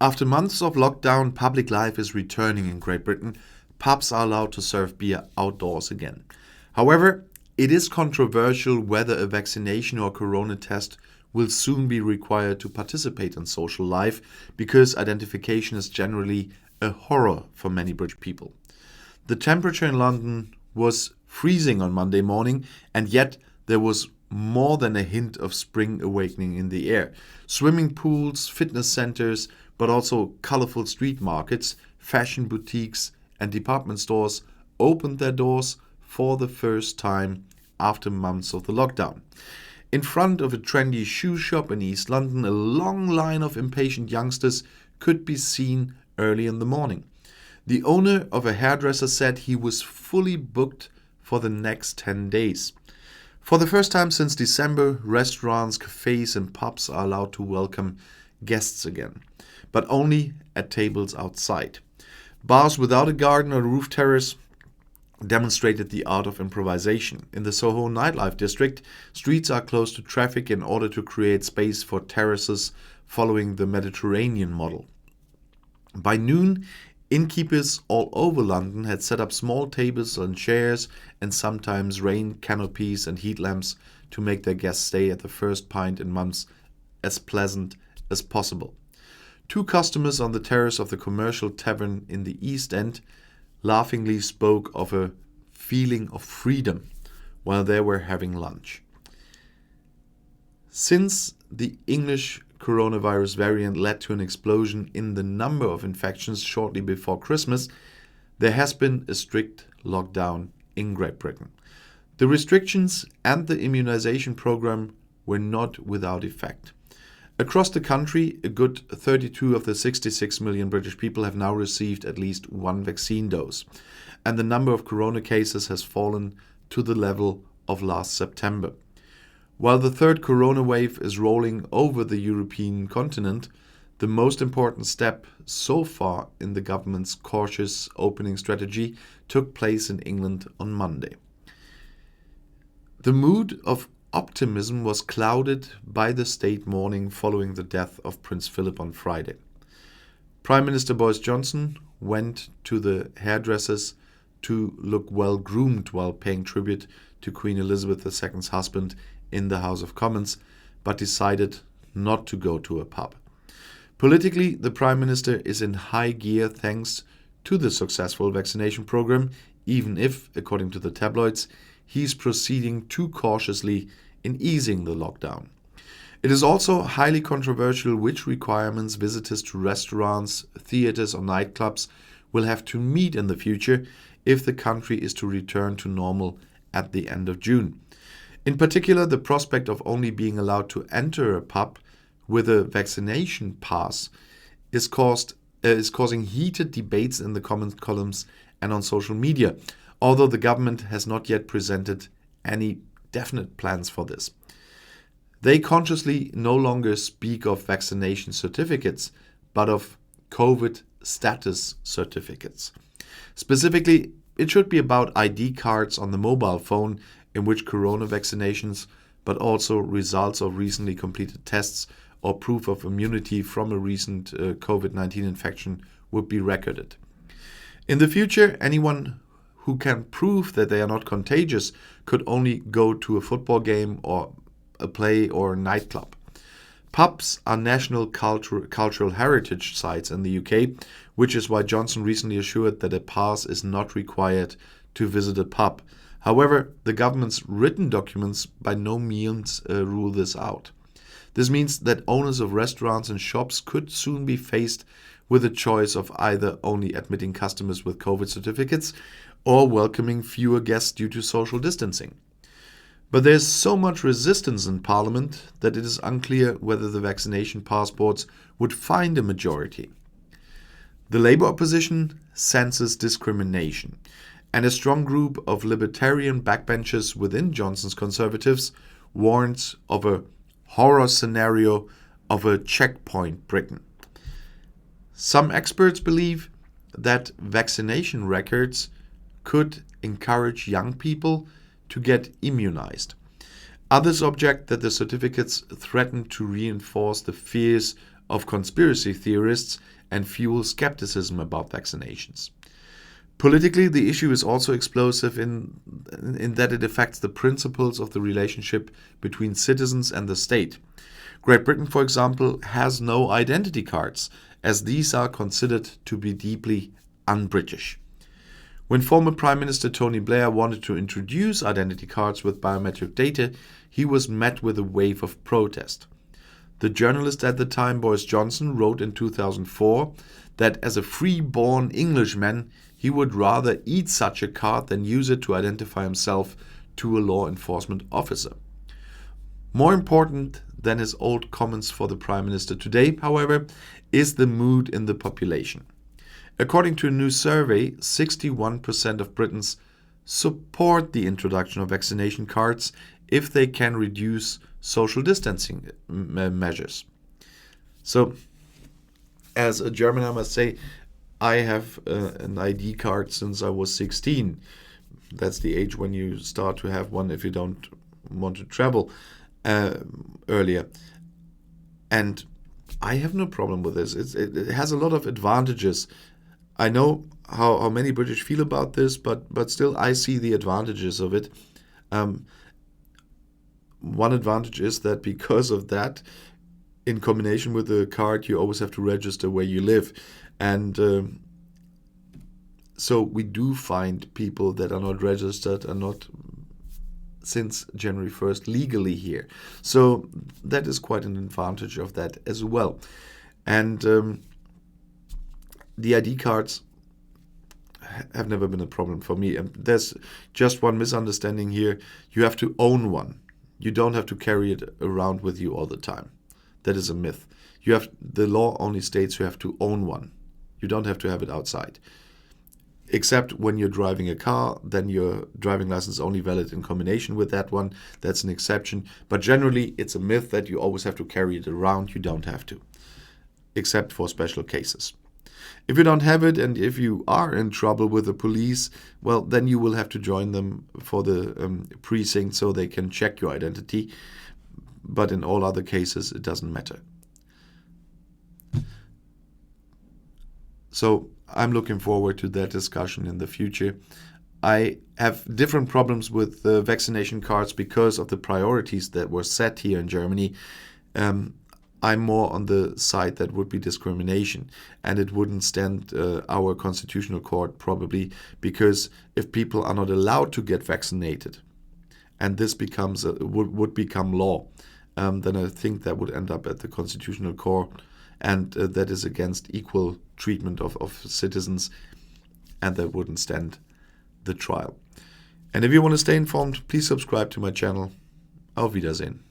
After months of lockdown, public life is returning in Great Britain. Pubs are allowed to serve beer outdoors again. However, it is controversial whether a vaccination or corona test will soon be required to participate in social life, because identification is generally a horror for many British people. The temperature in London was freezing on Monday morning, and yet there was more than a hint of spring awakening in the air. Swimming pools, fitness centers, but also colorful street markets, fashion boutiques, and department stores opened their doors for the first time after months of the lockdown. In front of a trendy shoe shop in East London, a long line of impatient youngsters could be seen early in the morning. The owner of a hairdresser said he was fully booked for the next 10 days. For the first time since December, restaurants, cafes, and pubs are allowed to welcome guests again, but only at tables outside. Bars without a garden or roof terrace demonstrated the art of improvisation. In the Soho nightlife district, streets are closed to traffic in order to create space for terraces following the Mediterranean model. By noon, innkeepers all over London had set up small tables and chairs and sometimes rain canopies and heat lamps to make their guests' stay at the first pint in months as pleasant as possible. Two customers on the terrace of the commercial tavern in the East End laughingly spoke of a feeling of freedom while they were having lunch. Since the English coronavirus variant led to an explosion in the number of infections shortly before Christmas, there has been a strict lockdown in Great Britain. The restrictions and the immunization program were not without effect. Across the country, a good 32 of the 66 million British people have now received at least one vaccine dose, and the number of corona cases has fallen to the level of last September. While the third corona wave is rolling over the European continent, the most important step so far in the government's cautious opening strategy took place in England on Monday. The mood of optimism was clouded by the state mourning following the death of Prince Philip on Friday. Prime Minister Boris Johnson went to the hairdressers to look well groomed while paying tribute to Queen Elizabeth II's husband in the House of Commons, but decided not to go to a pub. Politically, the Prime Minister is in high gear thanks to the successful vaccination program, even if, according to the tabloids, he's proceeding too cautiously in easing the lockdown. It is also highly controversial which requirements visitors to restaurants, theaters, or nightclubs will have to meet in the future if the country is to return to normal at the end of June. In particular, the prospect of only being allowed to enter a pub with a vaccination pass is causing heated debates in the comment columns and on social media, although the government has not yet presented any definite plans for this. They consciously no longer speak of vaccination certificates, but of COVID status certificates. Specifically, it should be about ID cards on the mobile phone in which corona vaccinations, but also results of recently completed tests or proof of immunity from a recent COVID-19 infection would be recorded. In the future, anyone who can prove that they are not contagious could only go to a football game or a play or a nightclub. Pubs are national cultural heritage sites in the UK, which is why Johnson recently assured that a pass is not required to visit a pub. However, the government's written documents by no means rule this out. This means that owners of restaurants and shops could soon be faced with a choice of either only admitting customers with COVID certificates or welcoming fewer guests due to social distancing. But there's so much resistance in Parliament that it is unclear whether the vaccination passports would find a majority. The Labour opposition senses discrimination, and a strong group of libertarian backbenchers within Johnson's Conservatives warns of a horror scenario of a checkpoint Britain. Some experts believe that vaccination records could encourage young people to get immunized. Others object that the certificates threaten to reinforce the fears of conspiracy theorists and fuel skepticism about vaccinations. Politically, the issue is also explosive in that it affects the principles of the relationship between citizens and the state. Great Britain, for example, has no identity cards, as these are considered to be deeply un-British. When former Prime Minister Tony Blair wanted to introduce identity cards with biometric data, he was met with a wave of protest. The journalist at the time, Boris Johnson, wrote in 2004 that as a free-born Englishman, he would rather eat such a card than use it to identify himself to a law enforcement officer. More important than his old comments for the Prime Minister today, however, is the mood in the population. According to a new survey, 61% of Britons support the introduction of vaccination cards if they can reduce social distancing measures. So, as a German, I must say, I have an ID card since I was 16. That's the age when you start to have one if you don't want to travel earlier. And I have no problem with this. It has a lot of advantages. I know how many British feel about this, but still I see the advantages of it. One advantage is that because of that, in combination with the card, you always have to register where you live. And so we do find people that are not registered and not since January 1st legally here. So that is quite an advantage of that as well. And the ID cards have never been a problem for me. And there's just one misunderstanding here. You have to own one. You don't have to carry it around with you all the time. That is a myth. The law only states you have to own one. You don't have to have it outside. Except when you're driving a car, then your driving license is only valid in combination with that one. That's an exception. But generally, it's a myth that you always have to carry it around. You don't have to, except for special cases. If you don't have it, and if you are in trouble with the police, well, then you will have to join them for the precinct so they can check your identity. But in all other cases, it doesn't matter. So I'm looking forward to that discussion in the future. I have different problems with the vaccination cards because of the priorities that were set here in Germany. I'm more on the side that would be discrimination, and it wouldn't stand our constitutional court probably, because if people are not allowed to get vaccinated, and this would become law, then I think that would end up at the constitutional court, and that is against equal treatment of citizens, and that wouldn't stand the trial. And if you want to stay informed, please subscribe to my channel. Auf Wiedersehen.